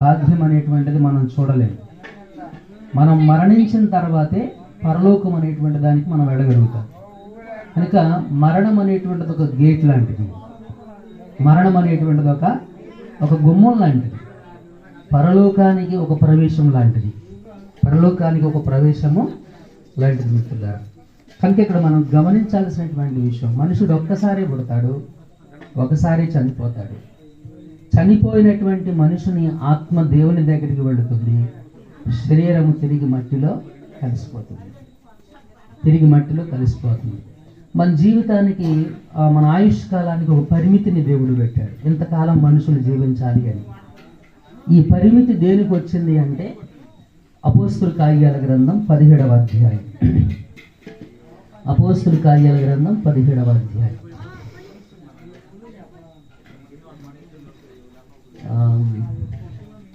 సాధ్యం అనేటువంటిది మనం చూడలేము. మనం మరణించిన తర్వాతే పరలోకం అనేటువంటి దానికి మనం వెళ్ళగలుగుతాం. కనుక మరణం అనేటువంటిది ఒక గేట్ లాంటిది. మరణం అనేటువంటిది ఒక గుమ్మం లాంటిది. పరలోకానికి ఒక ప్రవేశం లాంటిది. పరలోకానికి ఒక ప్రవేశము లాంటిది మిత్రులారా. కనుక ఇక్కడ మనం గమనించాల్సినటువంటి విషయం, మనుషుడు ఒక్కసారి పుడతాడు, ఒకసారి చనిపోతాడు. చనిపోయినటువంటి మనుషుని ఆత్మ దేవుని దగ్గరికి వెళుతుంది, శరీరము తిరిగి మట్టిలో కలిసిపోతుంది. మన జీవితానికి మన ఆయుష్ కాలానికి ఒక పరిమితిని దేవుడు పెట్టాడు. ఇంతకాలం మనుషులు జీవించాలి అని. ఈ పరిమితి దేనికి వచ్చింది అంటే అపోస్తుల కార్యాల గ్రంథం 17వ అధ్యాయం. అపోస్తుల కార్యాల గ్రంథం 17వ అధ్యాయం.